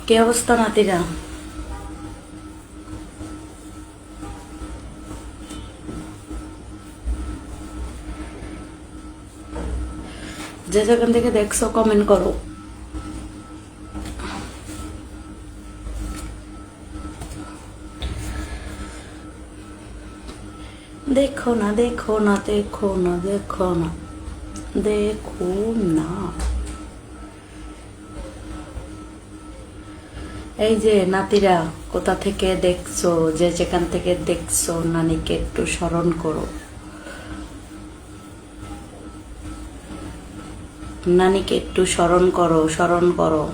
কি অবস্থা নাতিরা? যে যেখান থেকে দেখছো কমেন্ট করো। দেখো না, দেখো না, দেখো না, দেখো না, দেখো না। এই যে নাতিরা, কোথা থেকে দেখছো, যে যেখান থেকে দেখছো, নানিকে একটু স্মরণ করো। নানিকে একটু স্মরণ করো, স্মরণ করো।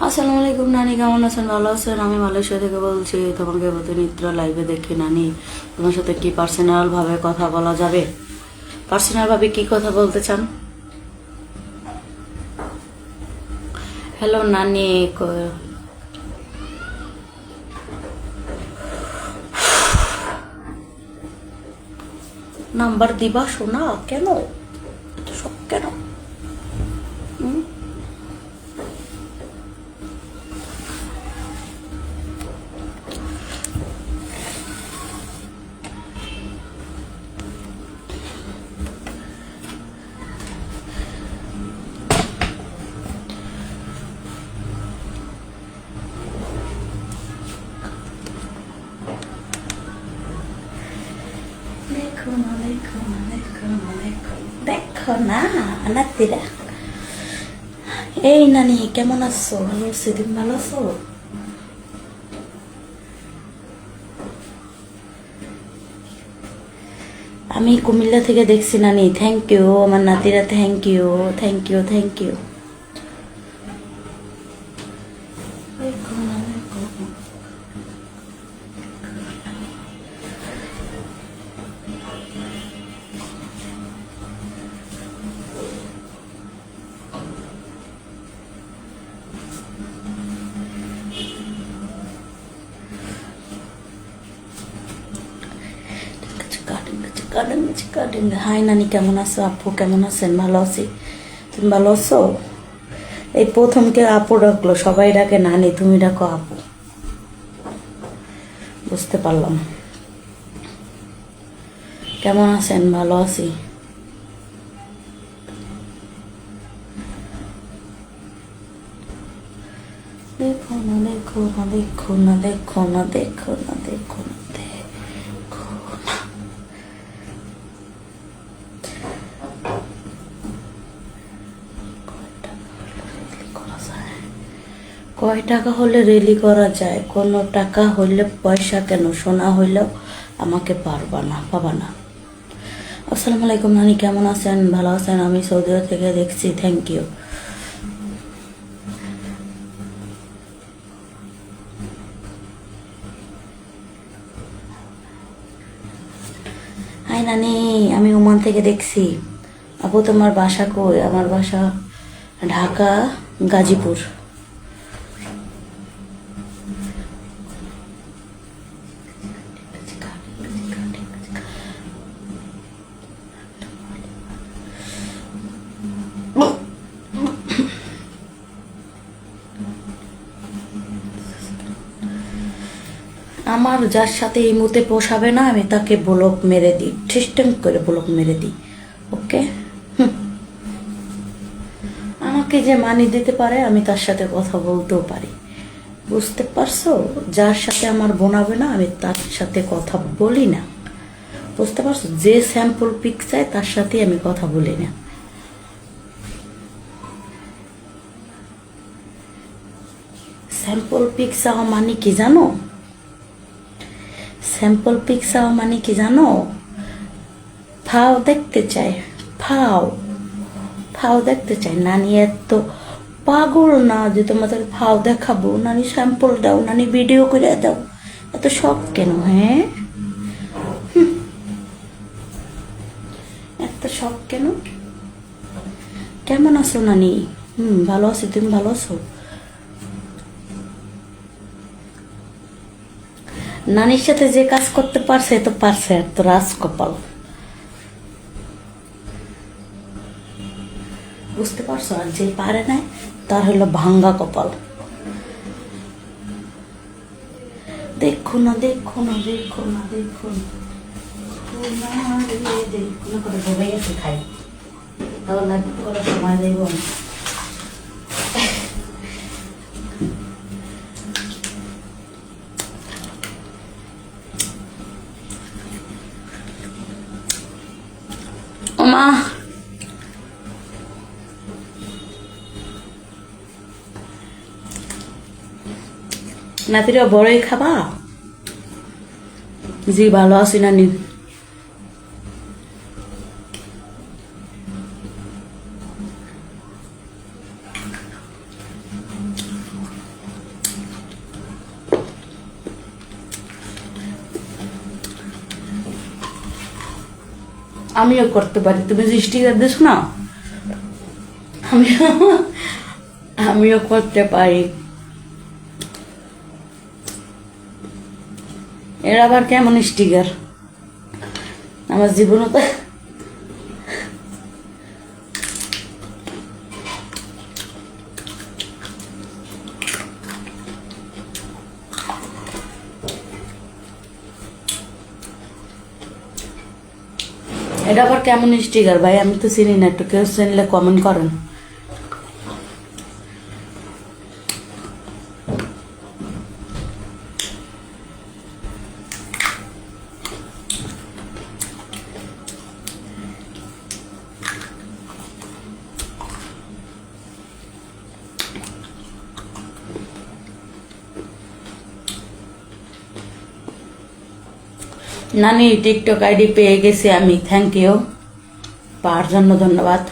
আসসালামু আলাইকুম নানি, কেমন আছেন? ভালো আছেন? আমি মালয়েশিয়া থেকে বলছি। তোমাকে প্রতিনিত্র লাইভে দেখি নানি। তোমার সাথে কি পার্সোনাল ভাবে কথা বলা যাবে? পার্সোনাল ভাবে কি কথা বলতে চান? হ্যালো নানি। নাম্বার দিবা শোনা? কেন সব কেন? দেখো না, দেখো না, দেখো না, দেখো, দেখো না নাতিরা। এই নানি কেমন আছো? ভালো আছি, তুমি ভালো আছো? আমি কুমিল্লা থেকে দেখছি নানি। থ্যাংক ইউ আমার নাতিরা, thank you, thank you, thank you. Hi নানি, কেমন আছো? আপু কেমন আছেন? ভালো আছি, তুমি ভালো আছো? এই প্রথম কে আপু ডাকলো, সবাই ডাকে নানি, তুমি ডাকো আপু। বুঝতে পারলাম। কেমন আছেন? ভালো আছি। দেখো না, দেখো না, দেখো না, দেখো না, দেখো না, দেখো না, দেখো না। কয় টাকা হলে রেলি করা যায়? কোনো টাকা হইলে, পয়সা কেন, সোনা হইলেও আমাকে পারবা না, পাবা না। আসসালামু আলাইকুম নানি, কেমন আছেন? ভালো আছেন? আমি সৌদি আরব থেকে দেখছি, থ্যাংক ইউ। হাই নানি, আমি ওমান থেকে দেখছি। আপু তোমার বাসা কই? আমার বাসা ঢাকা, গাজীপুর। আমার যার সাথে এই মুহূর্তে পোষাবে না, আমি তাকে ব্লক মেরে দিই, ঠিস্টেম করে ব্লক মেরে দিই। ওকে, আমাকে যে মানি দিতে পারে আমি তার সাথে কথা বলতেও পারি। বুঝতে পারছো? যার সাথে আমার বোনাবে না, আমি তার সাথে কথা বলি না। বুঝতে পারছো? যে স্যাম্পল পিক চায় তার সাথে আমি কথা বলি না। স্যাম্পল পিক চাওয়া মানে কি জানো? স্যাম্পল পিক চাওয়া মানে কি জানো? ফাও দেখতে চাই, ফাও ফাও দেখতে চাই। নানি এত পাগল না যে তোমাদের ফাও দেখাবো। নানি স্যাম্পল দাও, নানি ভিডিও করে দাও। এত শখ কেন? হ্যাঁ, এত শখ কেন? কেমন আছো নানি? ভালো আছি, তুমি ভালো আছো? নানির সাথে যে কাজ করতে পারছে তো পারছে, আর তো রাজকপাল। বুঝতে পারছো? আর যে পারে না তার হলো ভাঙ্গা কপাল। দেখো না দেখো না দেখো না দেখো না দেখো না করে ভেবে গেছে খাই, তাহলে করে সময় দেব না। ও মা, নাতিরা বড়ই খাবা? জি ভালো আছি নানি। আমিও করতে পারি, তুমি যে স্টিকার দিস না, আমিও আমিও করতে পারি। এরা আবার কেমন স্টিকার? আমার জীবনে তো এটা আবার কেমন স্টিকার ভাই? আমি তো চিনি না, একটু কেউ চিনলে কমেন্ট করেন। নানি টিকটক আইডি পেয়ে গেছি আমি, থ্যাংক ইউ, পাওয়ার জন্য ধন্যবাদ।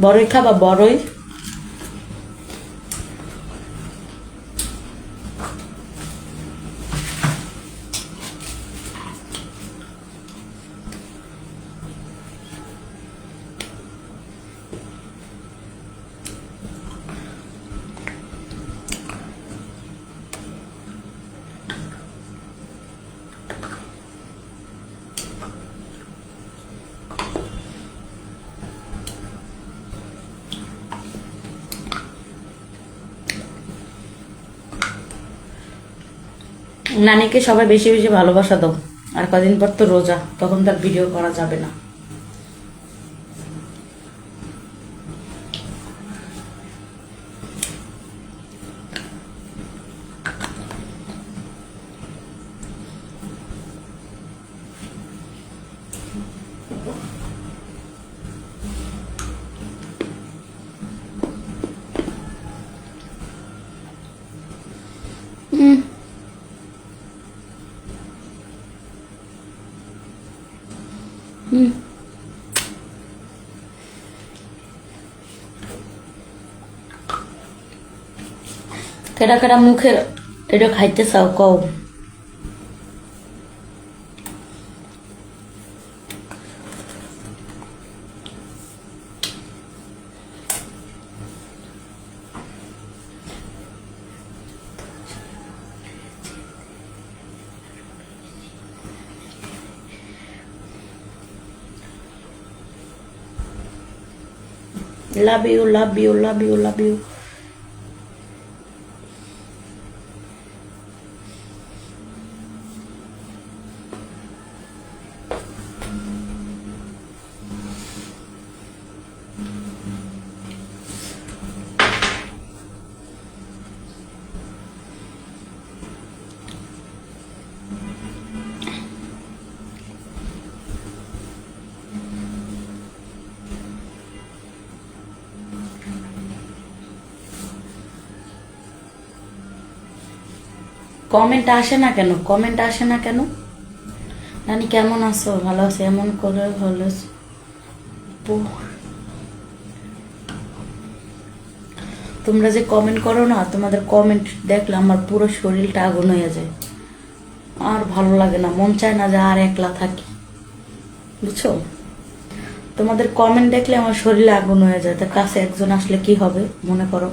বড়ই খাবা? বড়ই নানিকে সবাই বেশি বেশি ভালোবাসা দাও। আর কদিন পর তো রোজা, তখন তার ভিডিও করা যাবে না। কেডা কেডা মুখে এটা খাইতে চাও কও? Love you, love you, love you, love you. Comment আসে না কেন? কমেন্ট আসে না কেন? নানি কেমন আছো? ভালো আছো? এমন করে ভালো আছো? তোমরা যে কমেন্ট করো না, তোমাদের কমেন্ট দেখলে আমার পুরো শরীরটা আগুন হয়ে যায়। আর ভালো লাগে না, মন চায় না যে আর একলা থাকি, বুঝছো? তোমাদের কমেন্ট দেখলে আমার শরীরে আগুন হয়ে যায়। তা কাছে একজন আসলে কি হবে মনে করো?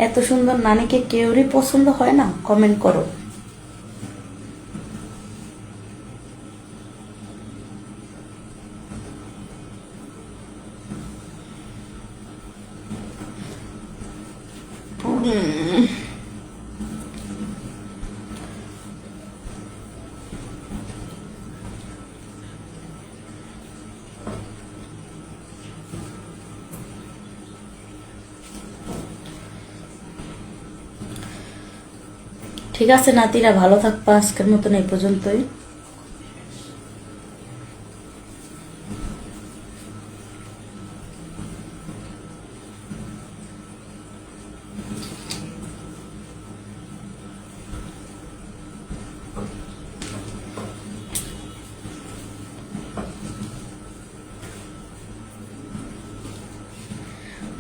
এত সুন্দর নানিকে কেউরই পছন্দ হয় না? কমেন্ট করো। ঠিক আছে নাতিরা, ভালো থাকবা। আজকের মতন এই পর্যন্তই।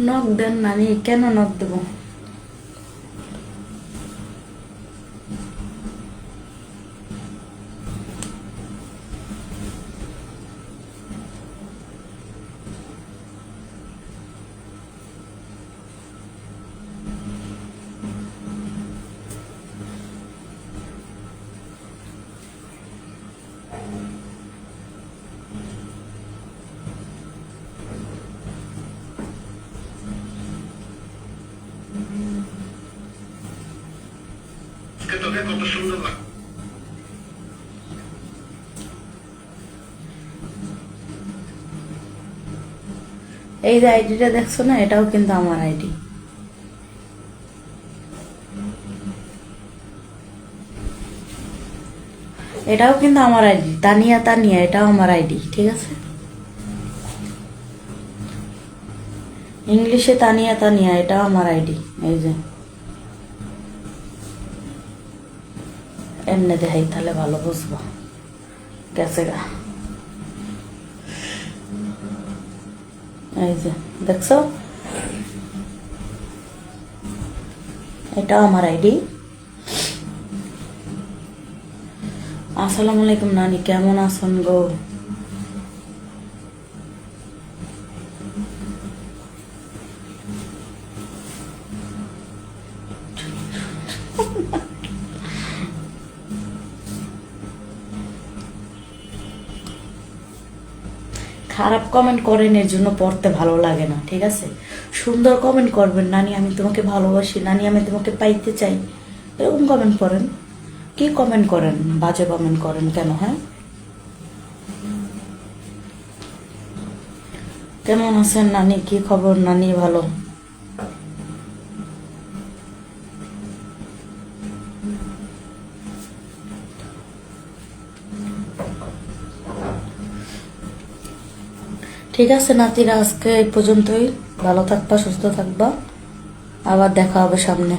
নক দেন নানি। কেন নক দেবো? তোকে কত সুন্দর লাগে। এই যে আইডিটা দেখছো না, এটাও কিন্তু আমার আইডি। এটাও কিন্তু আমার আইডি। তানিয়া তানিয়া, এটাও আমার আইডি, ঠিক আছে? ইংলিশে তানিয়া তানিয়া, এটাও আমার আইডি। এই যে এমনি দেখাই, তাহলে ভালো বুঝবো। গেছে গা। এই যে দেখছো, এটাও আমার আইডি। আসসালামু আলাইকুম নানি, কেমন আছেন গো? খারাপ কমেন্ট করেন, এর জন্য পড়তে ভালো লাগে না, ঠিক আছে? সুন্দর কমেন্ট করবেন, নানি আমি তোমাকে ভালোবাসি, নানি আমি তোমাকে পাইতে চাই, এরকম কমেন্ট করেন। কি কমেন্ট করেন? বাজে কমেন্ট করেন কেন? হ্যাঁ, কেমন আছেন নানি? কি খবর নানি? ভালো? ঠিক আছে নাতিরা, আজকে এই পর্যন্তই। ভালো থাকবা, সুস্থ থাকবা, আবার দেখা হবে সামনে।